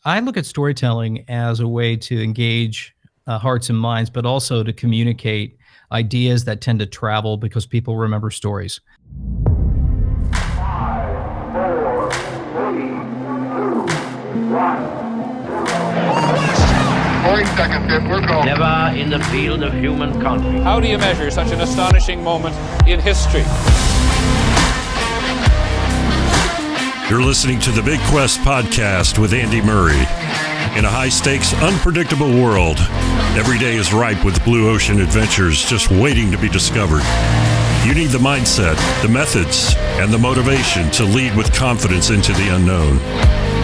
I look at storytelling as a way to engage hearts and minds, but also to communicate ideas that tend to travel because people remember stories. 5, 4, 3, 2, 1. 9 seconds, we're going. Never in the field of human conflict. How do you measure such an astonishing moment in history? You're listening to the bigQUEST podcast with Andy Murray. In a high-stakes, unpredictable world, every day is ripe with blue ocean adventures just waiting to be discovered. You need the mindset, the methods, and the motivation to lead with confidence into the unknown.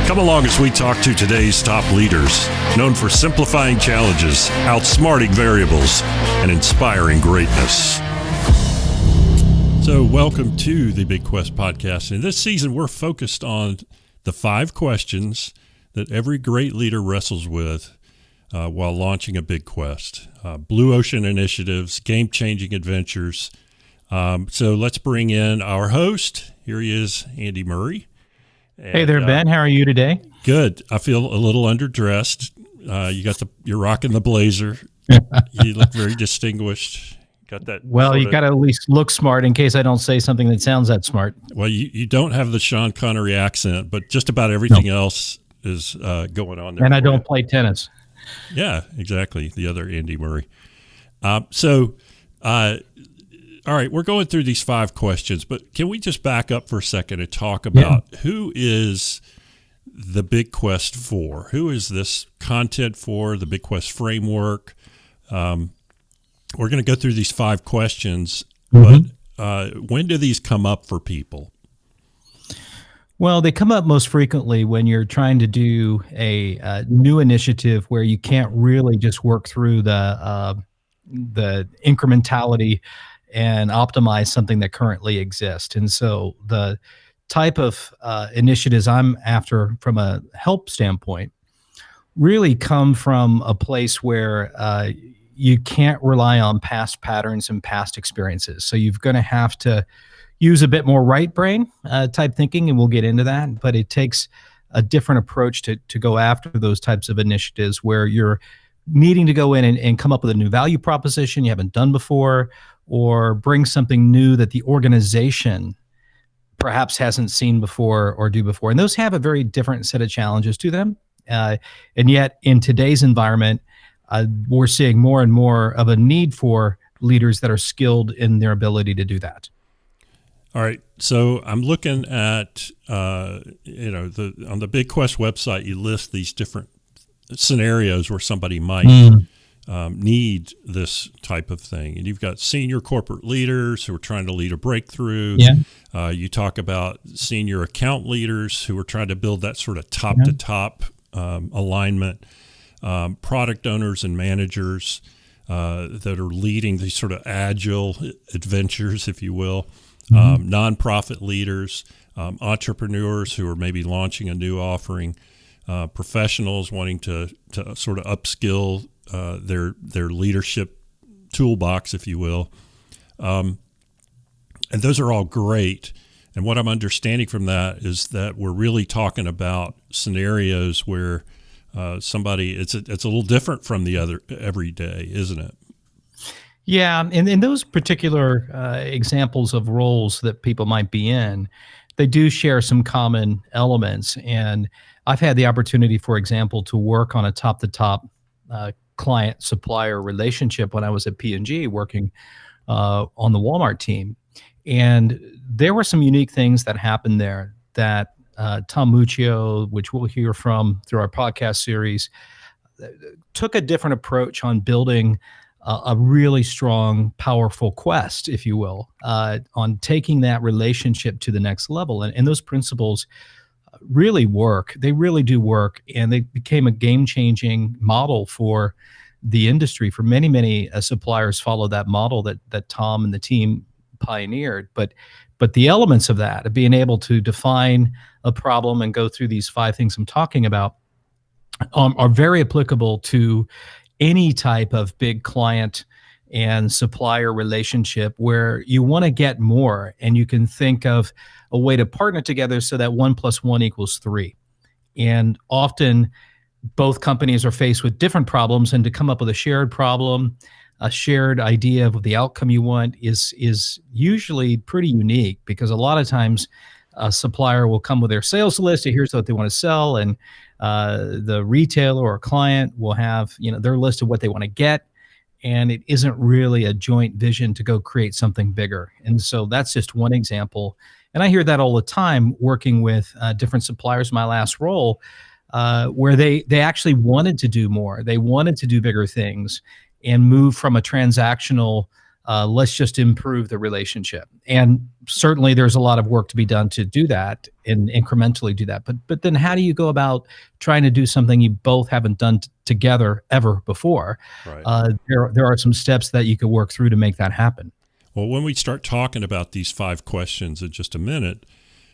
Come along as we talk to today's top leaders, known for simplifying challenges, outsmarting variables, and inspiring greatness. So welcome to the bigQUEST podcast. In this season, we're focused on the 5 questions that every great leader wrestles with while launching a big quest. Blue ocean initiatives, game-changing adventures. So let's bring in our host. Here he is, Andy Murray. And, hey there, Ben. How are you today? Good. I feel a little underdressed. You're rocking the blazer. You look very distinguished. Got that. Well, you got to at least look smart in case I don't say something that sounds that smart. Well, you don't have the Sean Connery accent, but just about everything else is going on there. And I don't play tennis. Yeah, exactly. The other Andy Murray. All right, we're going through these 5 questions, but can we just back up for a second and talk about who is the bigQUEST for? Who is this content for, the bigQUEST framework? We're going to go through these 5 questions, but when do these come up for people? Well, they come up most frequently when you're trying to do a new initiative where you can't really just work through the incrementality and optimize something that currently exists. And so the type of initiatives I'm after from a help standpoint really come from a place where you can't rely on past patterns and past experiences. So you're going to have to use a bit more right brain type thinking, and we'll get into that. But it takes a different approach to go after those types of initiatives where you're needing to go in and come up with a new value proposition you haven't done before, or bring something new that the organization perhaps hasn't seen before or do before. And those have a very different set of challenges to them. And yet in today's environment, we're seeing more and more of a need for leaders that are skilled in their ability to do that. All right. So I'm looking at, on the bigQUEST website, you list these different scenarios where somebody might need this type of thing. And you've got senior corporate leaders who are trying to lead a breakthrough. Yeah. You talk about senior account leaders who are trying to build that sort of top-to-top alignment. Product owners and managers that are leading these sort of agile adventures, if you will. Nonprofit leaders, entrepreneurs who are maybe launching a new offering, professionals wanting to sort of upskill their leadership toolbox, if you will. And those are all great. And what I'm understanding from that is that we're really talking about scenarios where somebody, it's a little different from the other every day, isn't it? Yeah, and in those particular examples of roles that people might be in, they do share some common elements. And I've had the opportunity, for example, to work on a top-to-top client-supplier relationship when I was at P&G working on the Walmart team. And there were some unique things that happened there that Tom Muccio, which we'll hear from through our podcast series, took a different approach on building a really strong, powerful quest, if you will, on taking that relationship to the next level. And those principles really work. They really do work. And they became a game-changing model for the industry. For many, many suppliers followed that model that Tom and the team pioneered. But the elements of that, of being able to define a problem and go through these 5 things I'm talking about, are very applicable to any type of big client and supplier relationship where you want to get more, and you can think of a way to partner together so that 1 + 1 = 3. And often both companies are faced with different problems, and to come up with a shared problem, a shared idea of the outcome you want is usually pretty unique, because a lot of times a supplier will come with their sales list. Here's what they want to sell, and the retailer or client will have their list of what they want to get, and it isn't really a joint vision to go create something bigger. And so that's just one example. And I hear that all the time working with different suppliers in my last role, where they actually wanted to do more. They wanted to do bigger things and move from a transactional, let's just improve the relationship. And certainly there's a lot of work to be done to do that and incrementally do that. But then how do you go about trying to do something you both haven't done together ever before? Right. There are some steps that you could work through to make that happen. Well, when we start talking about these 5 questions in just a minute,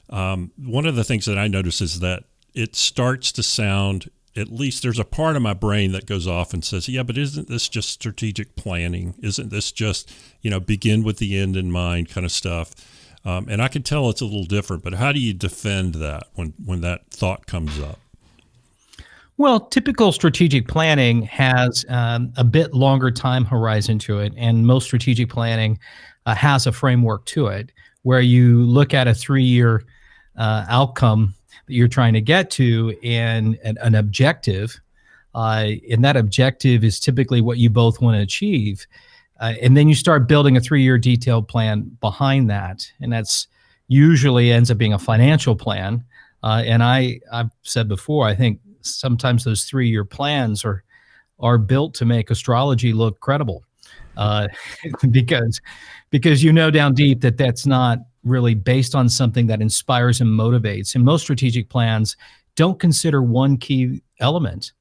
one of the things that I notice is that it starts to sound, at least there's a part of my brain that goes off and says, yeah, but isn't this just strategic planning? Isn't this just, begin with the end in mind kind of stuff? And I can tell it's a little different, but how do you defend that when that thought comes up? Well, typical strategic planning has a bit longer time horizon to it, and most strategic planning has a framework to it where you look at a 3-year outcome that you're trying to get to, and an objective, and that objective is typically what you both want to achieve, and then you start building a 3-year detailed plan behind that, and that's usually ends up being a financial plan. And I've said before, I think sometimes those 3-year plans are built to make astrology look credible, because down deep that that's not really based on something that inspires and motivates. And most strategic plans don't consider one key element,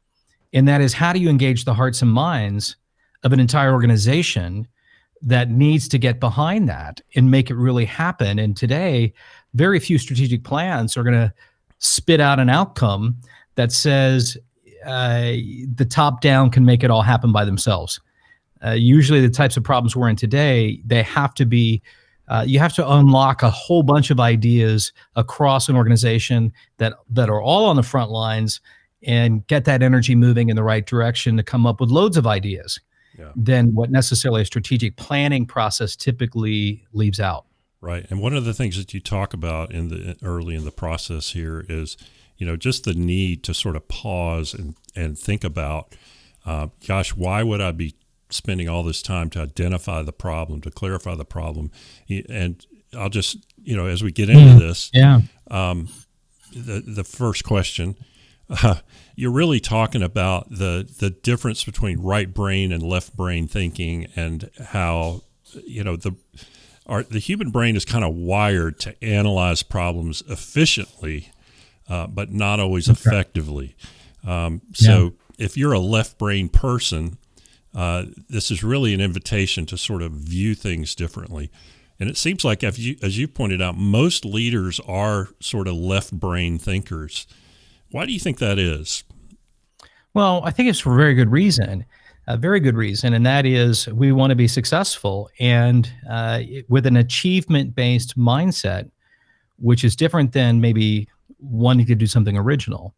and that is, how do you engage the hearts and minds of an entire organization that needs to get behind that and make it really happen? And today, very few strategic plans are going to spit out an outcome that says the top down can make it all happen by themselves. Usually the types of problems we're in today, they have to be, you have to unlock a whole bunch of ideas across an organization that are all on the front lines, and get that energy moving in the right direction to come up with loads of ideas than what necessarily a strategic planning process typically leaves out. Right. And one of the things that you talk about early in the process here is, just the need to sort of pause and think about, gosh, why would I be spending all this time to identify the problem, to clarify the problem? And I'll just, as we get into this, the first question, you're really talking about the difference between right brain and left brain thinking, and how, the human brain is kind of wired to analyze problems efficiently, but not always effectively. So if you're a left brain person, this is really an invitation to sort of view things differently. And it seems like, as you pointed out, most leaders are sort of left brain thinkers. Why do you think that is? Well, I think it's for a very good reason. A very good reason, and that is we want to be successful, and with an achievement-based mindset, which is different than maybe wanting to do something original.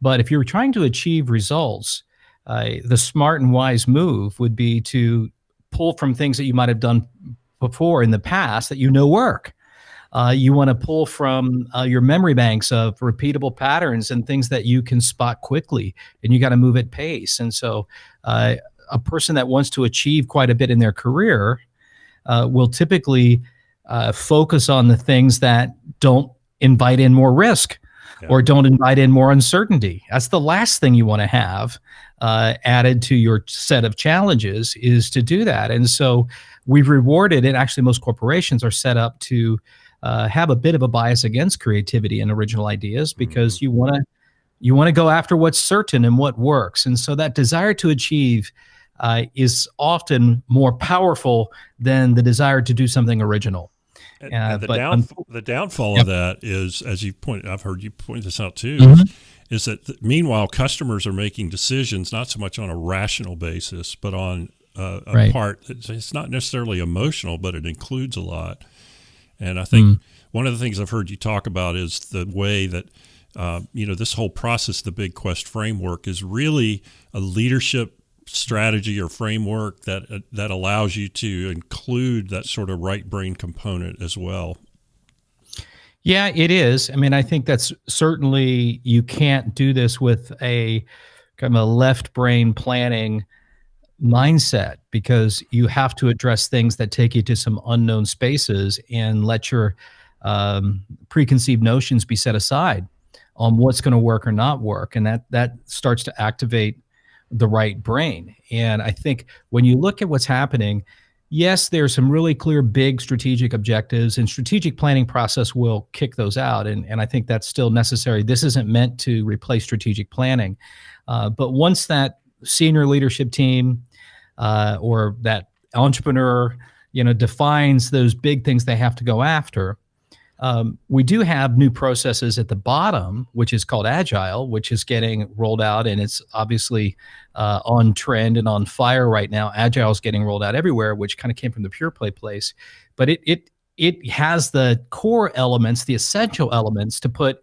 But if you're trying to achieve results, the smart and wise move would be to pull from things that you might have done before in the past that work. You want to pull from your memory banks of repeatable patterns and things that you can spot quickly, and you got to move at pace. And so a person that wants to achieve quite a bit in their career will typically focus on the things that don't invite in more risk or don't invite in more uncertainty. That's the last thing you want to have added to your set of challenges, is to do that. And so we've rewarded it. Actually, most corporations are set up to have a bit of a bias against creativity and original ideas, because you want to go after what's certain and what works. And so that desire to achieve is often more powerful than the desire to do something original. And the downfall of that is, as you point, I've heard you point this out too, is that meanwhile customers are making decisions not so much on a rational basis, but on a part it's not necessarily emotional, but it includes a lot. And I think one of the things I've heard you talk about is the way that this whole process, the bigQUEST framework, is really a leadership strategy or framework that allows you to include that sort of right brain component as well. Yeah, it is. I mean, I think that's certainly, you can't do this with a kind of a left brain planning mindset, because you have to address things that take you to some unknown spaces and let your preconceived notions be set aside on what's going to work or not work. And that starts to activate the right brain. And I think when you look at what's happening, yes, there's some really clear, big strategic objectives, and strategic planning process will kick those out. And I think that's still necessary. This isn't meant to replace strategic planning. But once that senior leadership team or that entrepreneur, defines those big things they have to go after, we do have new processes at the bottom, which is called Agile, which is getting rolled out, and it's obviously on trend and on fire right now. Agile is getting rolled out everywhere, which kind of came from the pure play place, but it has the core elements, the essential elements to put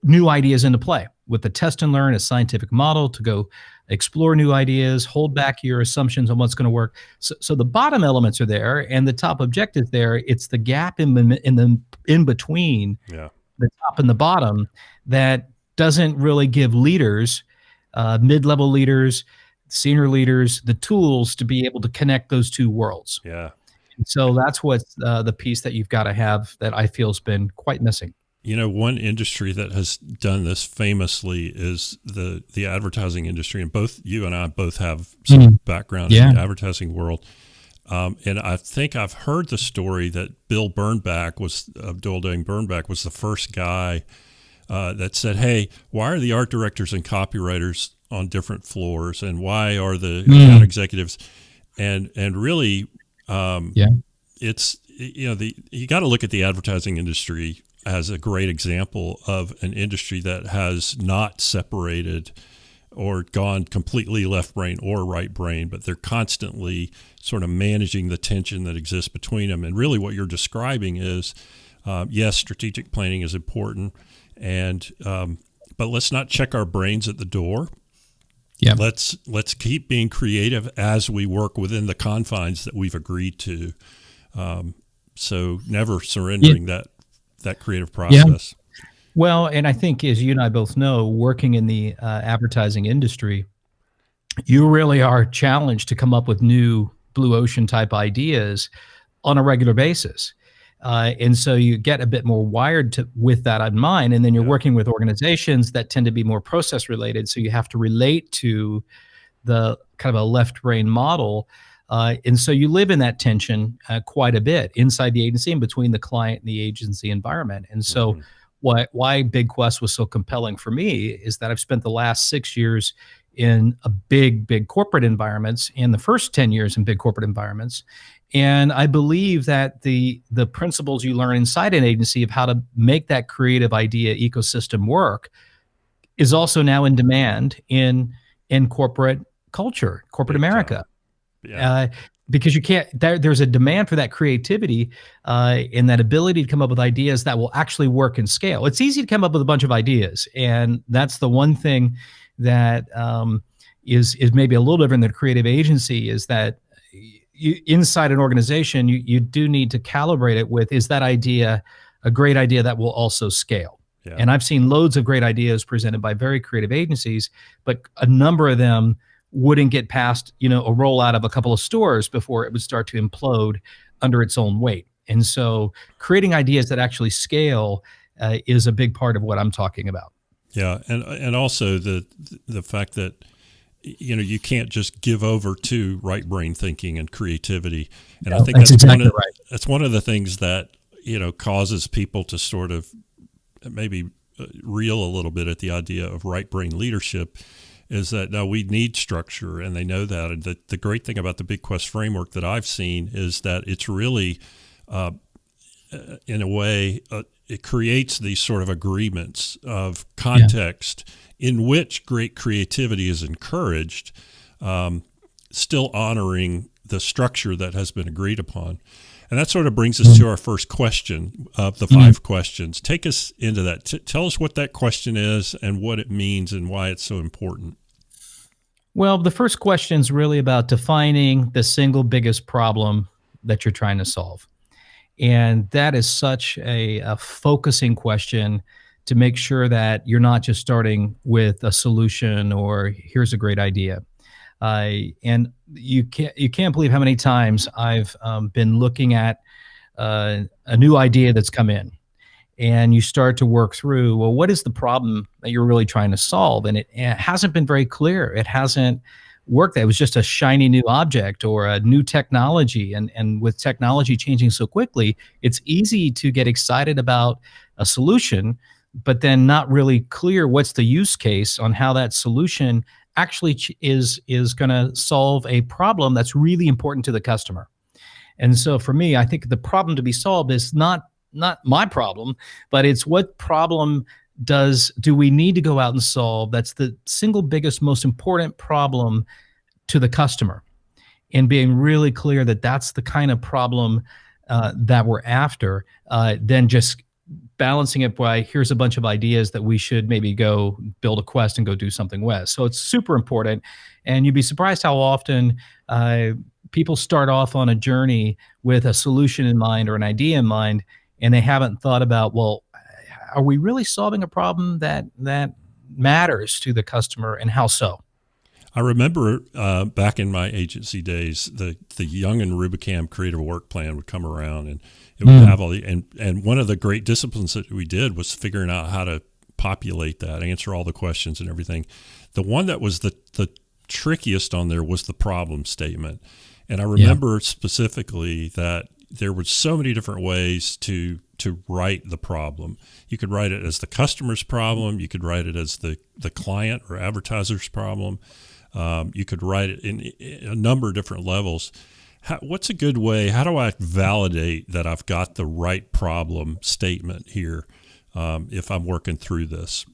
new ideas into play with the test and learn, a scientific model to go explore new ideas, hold back your assumptions on what's going to work. So the bottom elements are there, and the top objective there. It's the gap in between the top and the bottom that doesn't really give leaders, mid-level leaders, senior leaders, the tools to be able to connect those two worlds. Yeah. And so that's what's the piece that you've got to have that I feel has been quite missing. One industry that has done this famously is the advertising industry, and both you and I both have some background in the advertising world. And I think I've heard the story that Bill Bernbach of Doyle Dane Bernbach was the first guy that said, "Hey, why are the art directors and copywriters on different floors, and why are the account executives?" And really, it's you got to look at the advertising industry as a great example of an industry that has not separated or gone completely left brain or right brain, but they're constantly sort of managing the tension that exists between them. And really what you're describing is, yes, strategic planning is important, and but let's not check our brains at the door. Yeah. Let's keep being creative as we work within the confines that we've agreed to. So never surrendering that creative process. Yeah. Well, and I think, as you and I both know, working in the advertising industry, you really are challenged to come up with new blue ocean type ideas on a regular basis. And so you get a bit more wired with that in mind. And then you're working with organizations that tend to be more process related. So you have to relate to the kind of a left brain model. And so you live in that tension quite a bit inside the agency and between the client and the agency environment. And so why bigQUEST was so compelling for me is that I've spent the last 6 years in a big corporate environments, and the first 10 years in big corporate environments. And I believe that the principles you learn inside an agency of how to make that creative idea ecosystem work is also now in demand in corporate culture, corporate America. Because you can't, there's a demand for that creativity and that ability to come up with ideas that will actually work and scale. It's easy to come up with a bunch of ideas, and that's the one thing that is maybe a little different than a creative agency, is that inside an organization, you do need to calibrate it with, is that idea a great idea that will also scale? Yeah. And I've seen loads of great ideas presented by very creative agencies, but a number of them wouldn't get past, a rollout of a couple of stores before it would start to implode under its own weight. And so creating ideas that actually scale is a big part of what I'm talking about. Yeah. And also the fact that, you can't just give over to right brain thinking and creativity. And I think that's exactly right. That's one of the things that, causes people to sort of maybe reel a little bit at the idea of right brain leadership, is that no, we need structure, and they know that. And the great thing about the bigQUEST framework that I've seen is that it's really, in a way, it creates these sort of agreements of context in which great creativity is encouraged, still honoring the structure that has been agreed upon. And that sort of brings us to our first question of the 5 questions. Take us into that. Tell us what that question is and what it means and why it's so important. Well, the first question is really about defining the single biggest problem that you're trying to solve. And that is such a focusing question to make sure that you're not just starting with a solution or here's a great idea. And you can't believe how many times I've been looking at a new idea that's come in, and you start to work through, well, what is the problem that you're really trying to solve? And it hasn't been very clear. It hasn't worked. It was just a shiny new object or a new technology. And with technology changing so quickly, it's easy to get excited about a solution, but then not really clear what's the use case on how that solution actually is going to solve a problem that's really important to the customer. And so for me, I think the problem to be solved is not my problem, but it's what problem do we need to go out and solve that's the single biggest, most important problem to the customer, and being really clear that that's the kind of problem that we're after, then just balancing it by here's a bunch of ideas that we should maybe go build a quest and go do something with. So it's super important. And you'd be surprised how often people start off on a journey with a solution in mind or an idea in mind, and they haven't thought about, well, are we really solving a problem that matters to the customer, and how so? I remember back in my agency days, the Young and Rubicam creative work plan would come around, and it would have all the and one of the great disciplines that we did was figuring out how to populate that, answer all the questions and everything. The one that was the trickiest on there was the problem statement, and I remember specifically that there were so many different ways to write the problem. You could write it as the customer's problem. You could write it as the client or advertiser's problem. You could write it in a number of different levels. What's a good way? How do I validate that I've got the right problem statement here if I'm working through this?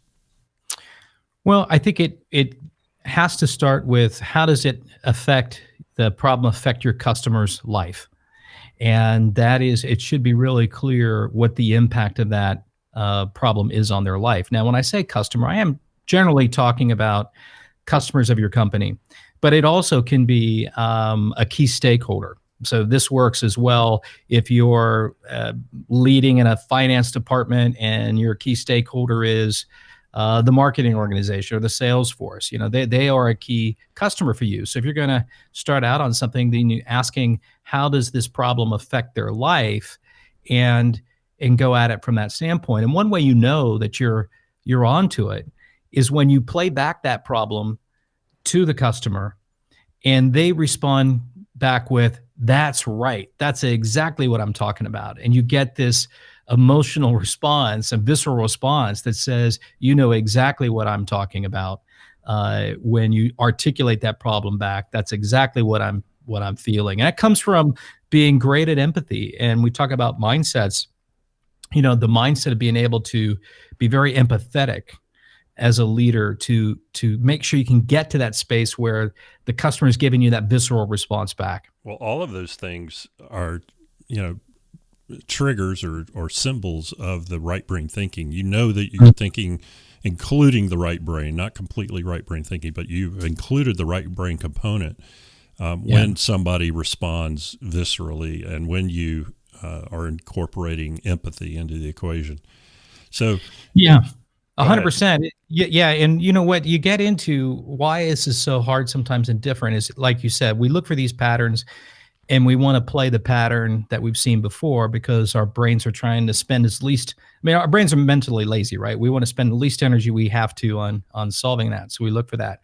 Well, I think it has to start with, how does the problem affect your customer's life? And that is, it should be really clear what the impact of that problem is on their life. Now, when I say customer, I am generally talking about customers of your company, but it also can be a key stakeholder. So this works as well if you're leading in a finance department and your key stakeholder is the marketing organization or the sales force. They are a key customer for you. So if you're going to start out on something, then you're asking, how does this problem affect their life, and go at it from that standpoint. And one way you know that you're onto it is when you play back that problem to the customer and they respond back with, that's right, that's exactly what I'm talking about. And you get this emotional response, a visceral response that says, you know exactly what I'm talking about. When you articulate that problem back, that's exactly what I'm feeling. And that comes from being great at empathy. And we talk about mindsets, the mindset of being able to be very empathetic as a leader to make sure you can get to that space where the customer is giving you that visceral response back. Well, all of those things are, triggers or symbols of the right brain thinking. You know that you're thinking, including the right brain, not completely right brain thinking, but you've included the right brain component when somebody responds viscerally and when you are incorporating empathy into the equation. So 100%. Yeah. And you know what you get into, why this is so hard sometimes and different, is, like you said, we look for these patterns and we want to play the pattern that we've seen before because our brains are trying to spend our brains are mentally lazy, right? We want to spend the least energy we have to on solving that. So we look for that.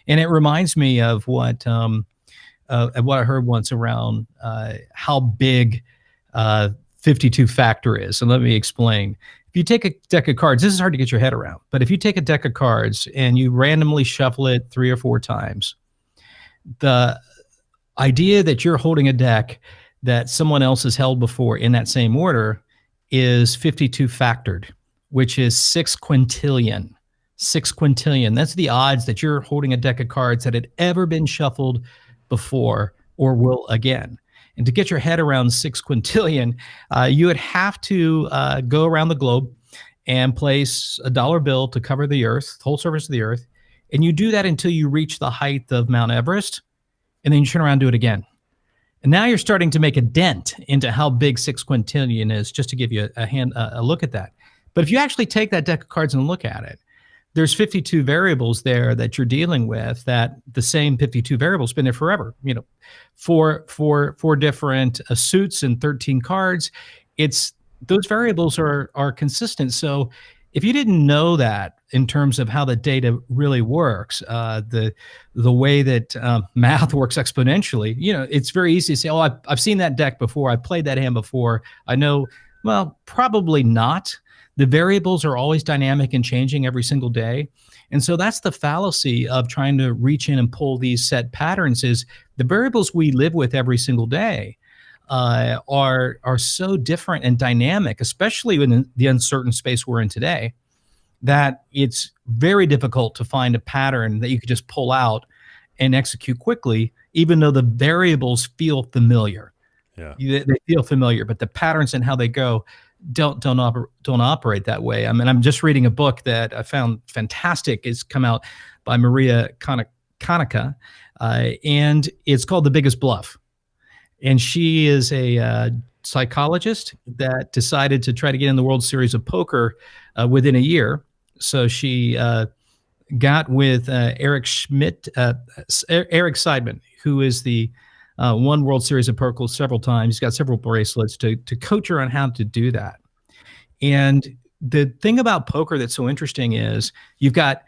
And it reminds me of what I heard once around how big 52 factor is. And let me explain. If you take a deck of cards, this is hard to get your head around, but if you take a deck of cards and you randomly shuffle it 3 or 4 times, the idea that you're holding a deck that someone else has held before in that same order is 52 factored, which is 6 quintillion. 6 quintillion. That's the odds that you're holding a deck of cards that had ever been shuffled before or will again. And to get your head around 6 quintillion, you would have to go around the globe and place a dollar bill to cover the earth, the whole surface of the earth. And you do that until you reach the height of Mount Everest, and then you turn around and do it again. And now you're starting to make a dent into how big 6 quintillion is, just to give you a look at that. But if you actually take that deck of cards and look at it, there's 52 variables there that you're dealing with, that the same 52 variables been there forever. You know, four different suits and 13 cards. Those variables are consistent. So if you didn't know that in terms of how the data really works, the way that math works exponentially, you know, it's very easy to say, oh, I've seen that deck before. I've played that hand before. I know. Well, probably not. The variables are always dynamic and changing every single day. And so that's the fallacy of trying to reach in and pull these set patterns, is the variables we live with every single day are so different and dynamic, especially in the uncertain space we're in today, that it's very difficult to find a pattern that you could just pull out and execute quickly, even though the variables feel familiar. Yeah. They feel familiar, but the patterns and how they go don't operate that way. I mean, I'm just reading a book that I found fantastic. It's come out by Maria Konnikova, and it's called The Biggest Bluff. And she is a psychologist that decided to try to get in the World Series of Poker within a year. So she got with Erik Seidel, who is the won World Series of Poker several times. He's got several bracelets to coach her on how to do that. And the thing about poker that's so interesting is you've got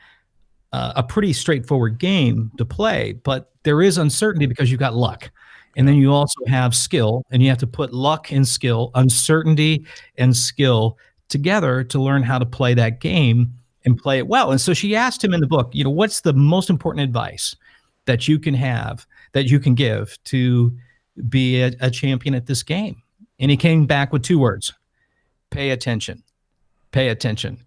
a pretty straightforward game to play, but there is uncertainty because you've got luck. And then you also have skill, and you have to put luck and skill, uncertainty and skill together to learn how to play that game and play it well. And so she asked him in the book, you know, what's the most important advice that you can have, that you can give to be a champion at this game? And he came back with 2 words: pay attention. Pay attention.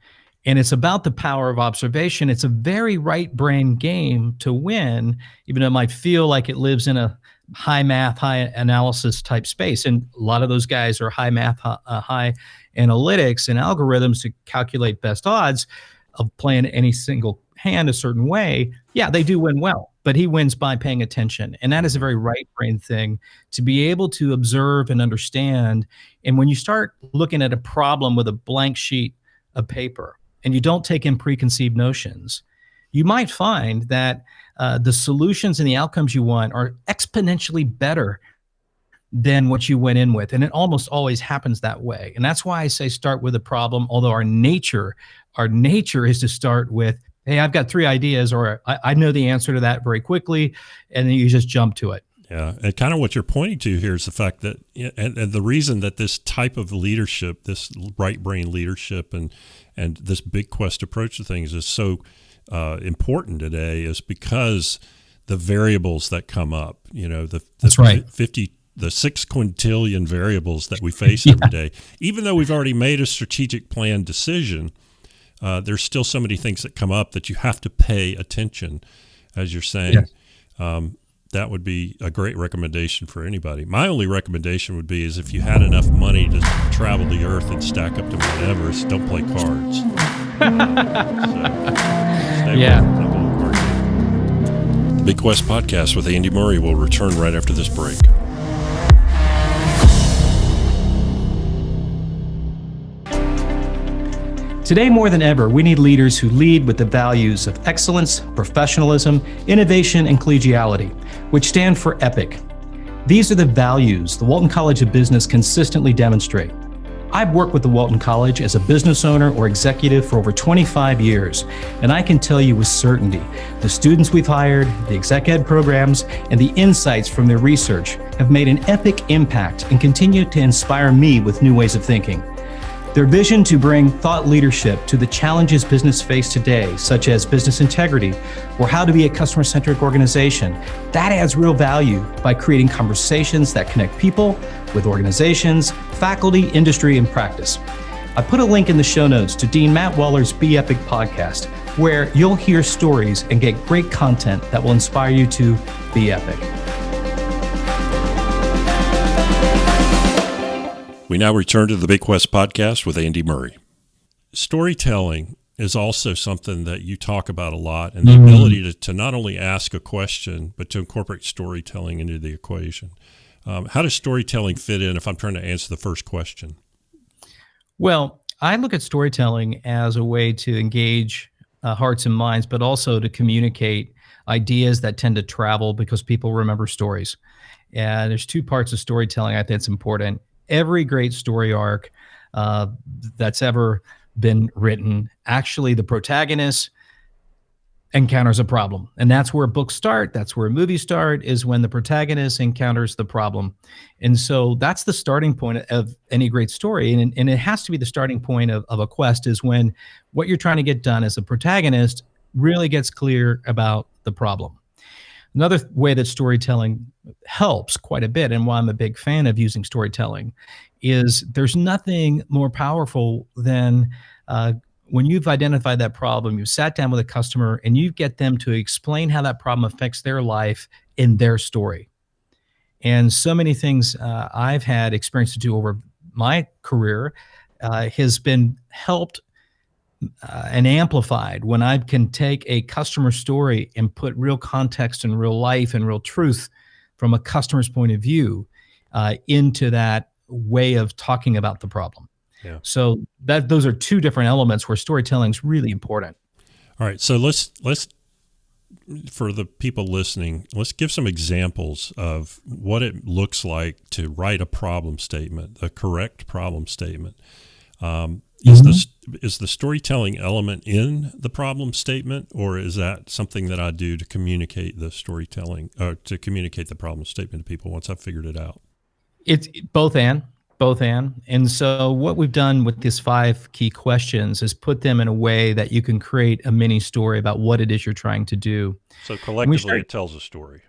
And it's about the power of observation. It's a very right brain game to win, even though it might feel like it lives in a high math, high analysis type space. And a lot of those guys are high math, high analytics and algorithms to calculate best odds of playing any single hand a certain way. Yeah, they do win well, but he wins by paying attention. And that is a very right brain thing, to be able to observe and understand. And when you start looking at a problem with a blank sheet of paper and you don't take in preconceived notions, you might find that the solutions and the outcomes you want are exponentially better than what you went in with. And it almost always happens that way. And that's why I say start with a problem, although our nature is to start with, hey, I've got 3 ideas, or I know the answer to that very quickly, and then you just jump to it. Yeah, and kind of what you're pointing to here is the fact that, and the reason that this type of leadership, this right brain leadership, and this bigQUEST approach to things is so important today, is because the variables that come up, you know, that's right. The 6 quintillion variables that we face every day. Even though we've already made a strategic plan decision, there's still so many things that come up that you have to pay attention, as you're saying. Yes. That would be a great recommendation for anybody. My only recommendation would be is if you had enough money to travel the earth and stack up to Mount Everest, don't play cards. The bigQUEST podcast with Andy Murray will return right after this break. Today, more than ever, we need leaders who lead with the values of excellence, professionalism, innovation, and collegiality, which stand for EPIC. These are the values the Walton College of Business consistently demonstrate. I've worked with the Walton College as a business owner or executive for over 25 years, and I can tell you with certainty, the students we've hired, the exec ed programs, and the insights from their research have made an epic impact and continue to inspire me with new ways of thinking. Their vision to bring thought leadership to the challenges business face today, such as business integrity or how to be a customer-centric organization, that adds real value by creating conversations that connect people with organizations, faculty, industry, and practice. I put a link in the show notes to Dean Matt Waller's Be Epic podcast, where you'll hear stories and get great content that will inspire you to be epic. We now return to the bigQUEST podcast with Andy Murray. Storytelling is also something that you talk about a lot, and the ability to not only ask a question, but to incorporate storytelling into the equation. How does storytelling fit in if I'm trying to answer the first question? Well, I look at storytelling as a way to engage hearts and minds, but also to communicate ideas that tend to travel because people remember stories. And there's two parts of storytelling I think it's important. Every great story arc that's ever been written, actually the protagonist encounters a problem. And that's where books start. That's where movies start, is when the protagonist encounters the problem. And so that's the starting point of any great story. And it has to be the starting point of a quest, is when what you're trying to get done as a protagonist really gets clear about the problem. Another way that storytelling helps quite a bit, and why I'm a big fan of using storytelling, is there's nothing more powerful than when you've identified that problem, you've sat down with a customer, and you get them to explain how that problem affects their life in their story. And so many things I've had experience to do over my career has been helped and amplified when I can take a customer story and put real context and real life and real truth from a customer's point of view into that way of talking about the problem. Yeah. So those are two different elements where storytelling is really important. All right. So let's for the people listening, let's give some examples of what it looks like to write a problem statement, a correct problem statement. Is the storytelling element in the problem statement, or is that something that I do to communicate the storytelling, or to communicate the problem statement to people once I've figured it out? It's both and. And so what we've done with these 5 key questions is put them in a way that you can create a mini story about what it is you're trying to do. So collectively, it tells a story.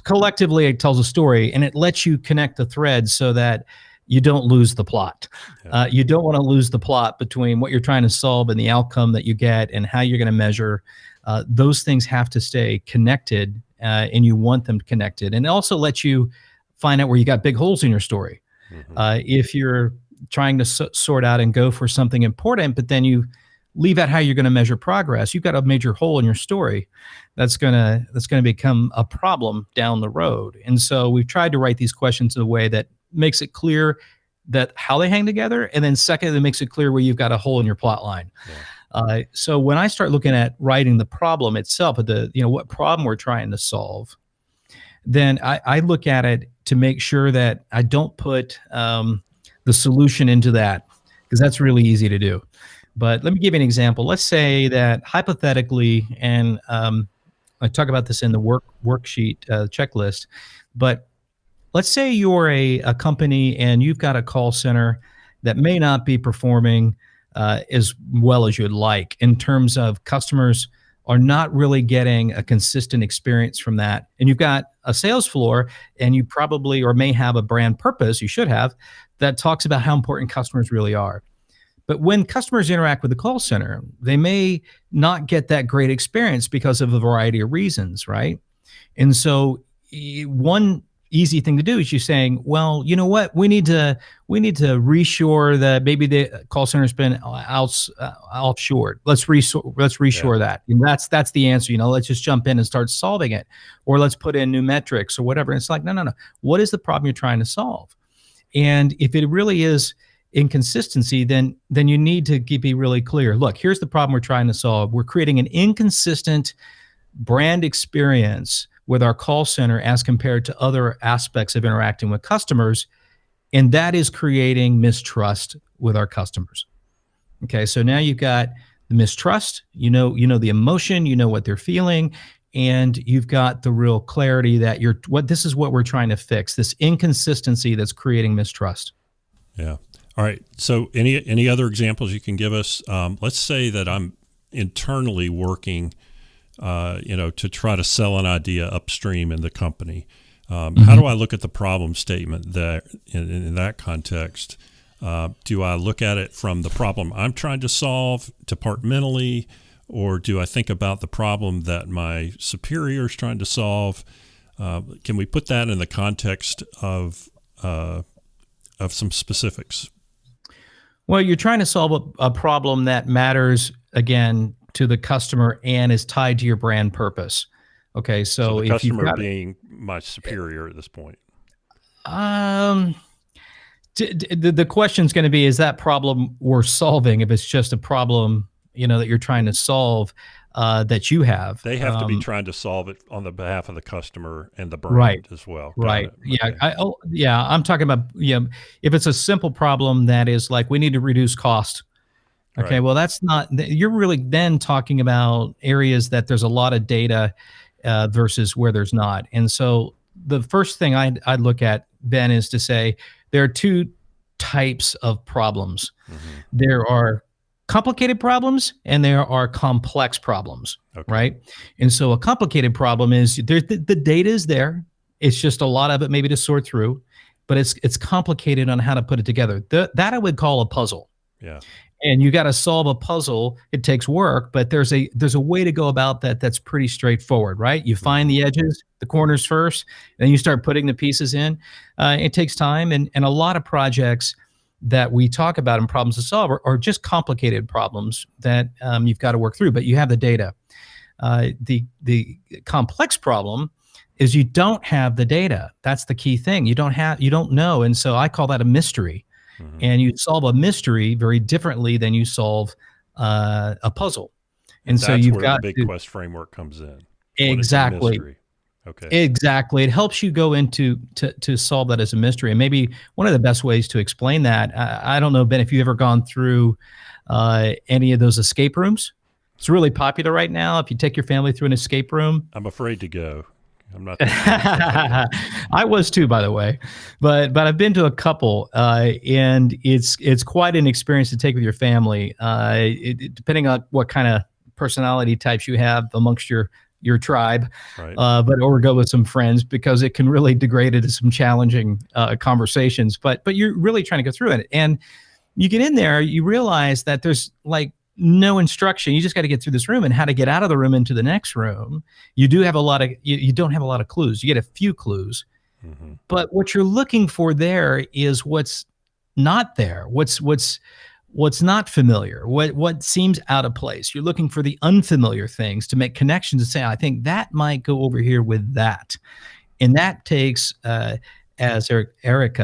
Collectively, it tells a story, and it lets you connect the threads so that you don't lose the plot. Yeah. You don't want to lose the plot between what you're trying to solve and the outcome that you get and how you're going to measure. Those things have to stay connected, and you want them connected. And it also lets you find out where you got big holes in your story. If you're trying to sort out and go for something important, but then you leave out how you're going to measure progress, you've got a major hole in your story that's going to become a problem down the road. And so we've tried to write these questions in a way that makes it clear that how they hang together, and then second, it makes it clear where you've got a hole in your plot line. Yeah. So when I start looking at writing the problem itself, what problem we're trying to solve, then I look at it to make sure that I don't put the solution into that, because that's really easy to do. But let me give you an example. Let's say that hypothetically, and I talk about this in the worksheet checklist, but let's say you're a company and you've got a call center that may not be performing as well as you'd like, in terms of customers are not really getting a consistent experience from that. And you've got a sales floor, and you probably or may have a brand purpose, you should have, that talks about how important customers really are. But when customers interact with the call center, they may not get that great experience because of a variety of reasons, right? And so one easy thing to do is you're saying, well, you know what, we need to reshore that. Maybe the call center's been offshored. Let's reshore that. And that's the answer. Let's just jump in and start solving it, or let's put in new metrics or whatever. And it's like, no. What is the problem you're trying to solve? And if it really is inconsistency, then you need to be really clear. Look, here's the problem we're trying to solve. We're creating an inconsistent brand experience with our call center as compared to other aspects of interacting with customers, and that is creating mistrust with our customers. Okay, so now you've got the mistrust, you know the emotion, you know what they're feeling, and you've got the real clarity that this is what we're trying to fix, this inconsistency that's creating mistrust. Yeah. All right. So any other examples you can give us? Let's say that I'm internally working to try to sell an idea upstream in the company. How do I look at the problem statement there in that context? Do I look at it from the problem I'm trying to solve departmentally, or do I think about the problem that my superior is trying to solve? Can we put that in the context of of some specifics? Well, you're trying to solve a problem that matters, again, to the customer and is tied to your brand purpose. Okay, so the if you've customer got being my superior at this point. the question's going to be, is that problem worth solving? If it's just a problem, that you're trying to solve, that you have, They have to be trying to solve it on the behalf of the customer and the brand right, as well. right. Okay. Yeah. I'm talking about, if it's a simple problem that is like, we need to reduce cost. Okay. Right. Well, that's not, you're really then talking about areas that there's a lot of data versus where there's not. And so the first thing I'd look at, Ben, is to say there are two types of problems. There are complicated problems and there are complex problems, right? And so a complicated problem is the data is there. It's just a lot of it maybe to sort through, but it's complicated on how to put it together. That I would call a puzzle. Yeah. And you got to solve a puzzle. It takes work, but there's a way to go about that that's pretty straightforward, right? You find the edges, the corners first, then you start putting the pieces in. It takes time, and a lot of projects that we talk about and problems to solve are just complicated problems that you've got to work through, but you have the data. The complex problem is you don't have the data. That's the key thing. You don't know, and so I call that a mystery. And you solve a mystery very differently than you solve a puzzle. And so you've got the bigQUEST framework comes in. Exactly. Okay. Exactly. It helps you go into to solve that as a mystery. And maybe one of the best ways to explain that, I don't know, Ben, if you've ever gone through any of those escape rooms. It's really popular right now. If you take your family through an escape room. I'm afraid to go. I'm not. I was too, by the way, but I've been to a couple, and it's quite an experience to take with your family. Depending on what kind of personality types you have amongst your tribe, right. Or go with some friends, because it can really degrade into some challenging conversations. But you're really trying to go through it, and you get in there, you realize that there's like no instruction. You just got to get through this room, and how to get out of the room into the next room. You do have you don't have a lot of clues. You get a few clues, but what you're looking for there is what's not there. What's not familiar. What seems out of place. You're looking for the unfamiliar things to make connections and say, I think that might go over here with that. And that takes, as Erik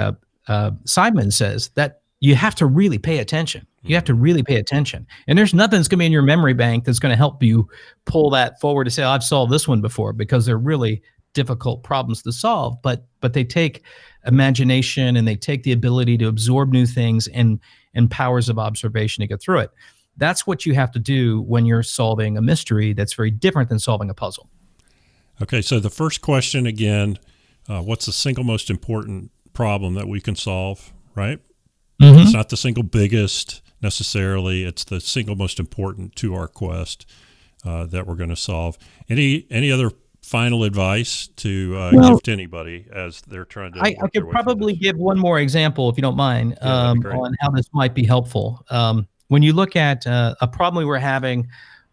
Seidel says, that you have to really pay attention. You have to really pay attention. And there's nothing that's going to be in your memory bank that's going to help you pull that forward to say, oh, I've solved this one before, because they're really difficult problems to solve. But they take imagination, and they take the ability to absorb new things and powers of observation to get through it. That's what you have to do when you're solving a mystery that's very different than solving a puzzle. Okay, so the first question again, what's the single most important problem that we can solve, right? It's not the single biggest necessarily. It's the single most important to our quest that we're going to solve. Any other final advice to give to anybody as they're trying to? I could probably give one more example, if you don't mind, on how this might be helpful. When you look at a problem we were having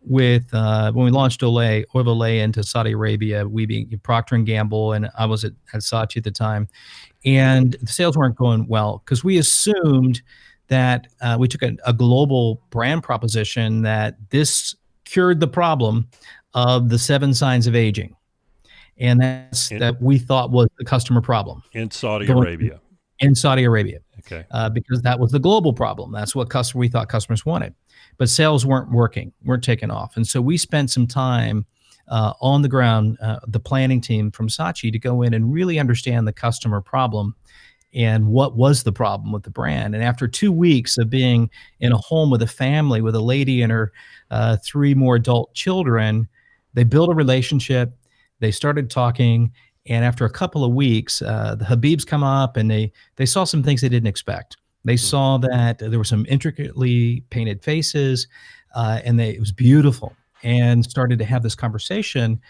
with when we launched Olay into Saudi Arabia, we being Procter Gamble, and I was at Saatchi at the time, and the sales weren't going well because we assumed that we took a global brand proposition that this cured the problem of the 7 signs of aging. And that we thought was the customer problem. In Saudi Arabia. In Saudi Arabia. Okay. Because that was the global problem. That's what we thought customers wanted. But sales weren't taking off. And so we spent some time on the ground, the planning team from Saatchi, to go in and really understand the customer problem and what was the problem with the brand. And after 2 weeks of being in a home with a family, with a lady and her 3 more adult children, they built a relationship. They started talking, and after a couple of weeks, the Habibs come up, and they saw some things they didn't expect. They saw that there were some intricately painted faces, and it was beautiful, and started to have this conversation.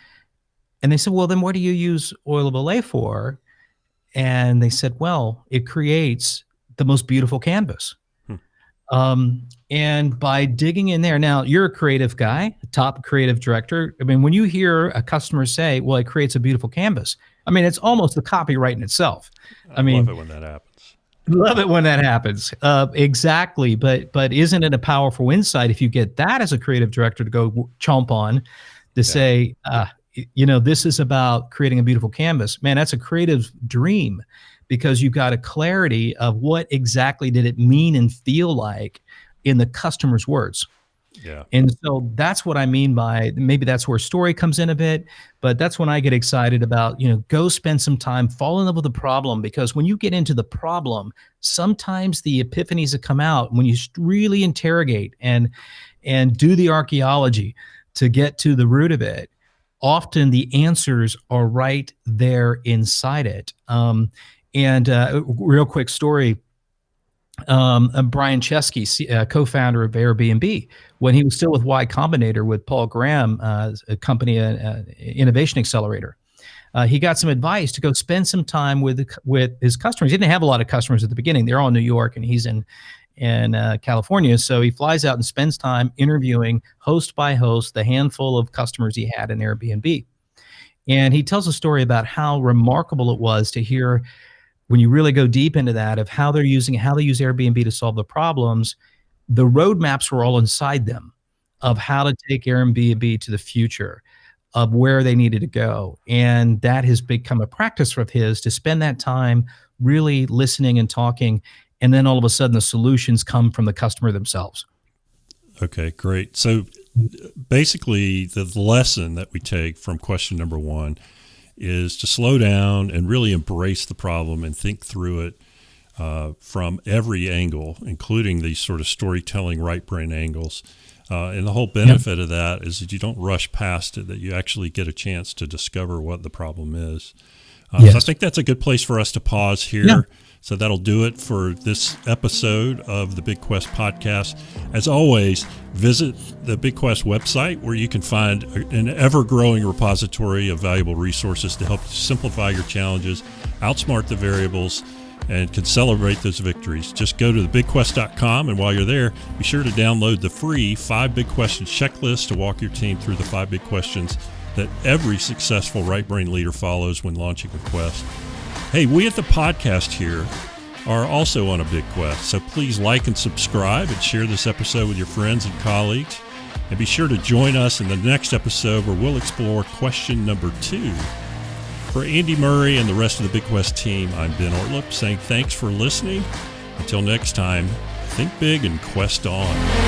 And they said, well, then what do you use oil of Olay for? And they said, well, it creates the most beautiful canvas. And by digging in there, now you're a creative guy, a top creative director. I mean, when you hear a customer say, well, it creates a beautiful canvas, I mean, it's almost the copyright in itself. I love it when that happens. Love it when that happens. Exactly. But isn't it a powerful insight if you get that as a creative director to go chomp on to say, this is about creating a beautiful canvas. Man, that's a creative dream because you've got a clarity of what exactly did it mean and feel like in the customer's words. Yeah. And so that's what I mean by maybe that's where story comes in a bit, but that's when I get excited about, go spend some time, fall in love with the problem, because when you get into the problem, sometimes the epiphanies that come out when you really interrogate and do the archaeology to get to the root of it, often the answers are right there inside it. Real quick story. Brian Chesky, co-founder of Airbnb, when he was still with Y Combinator with Paul Graham, a company, innovation accelerator, he got some advice to go spend some time with his customers. He didn't have a lot of customers at the beginning. They're all in New York and he's in California. So he flies out and spends time interviewing host by host the handful of customers he had in Airbnb. And he tells a story about how remarkable it was to hear, when you really go deep into that, of how they use Airbnb to solve the problems, the roadmaps were all inside them of how to take Airbnb to the future, of where they needed to go. And that has become a practice of his, to spend that time really listening and talking. And then all of a sudden the solutions come from the customer themselves. Okay, great. So basically the lesson that we take from question number one is to slow down and really embrace the problem and think through it from every angle, including these sort of storytelling right brain angles. And the whole benefit of that is that you don't rush past it, that you actually get a chance to discover what the problem is. So I think that's a good place for us to pause here. Yeah. So that'll do it for this episode of the bigQUEST podcast. As always, visit the bigQUEST website, where you can find an ever-growing repository of valuable resources to help you simplify your challenges, outsmart the variables, and can celebrate those victories. Just go to thebigquest.com, and while you're there, be sure to download the free 5 Big Questions checklist to walk your team through the 5 big questions that every successful right brain leader follows when launching a quest. Hey, we at the podcast here are also on a big quest, so please like and subscribe and share this episode with your friends and colleagues. And be sure to join us in the next episode, where we'll explore question number 2. For Andy Murray and the rest of the bigQUEST team, I'm Ben Ortlup saying thanks for listening. Until next time, think big and quest on.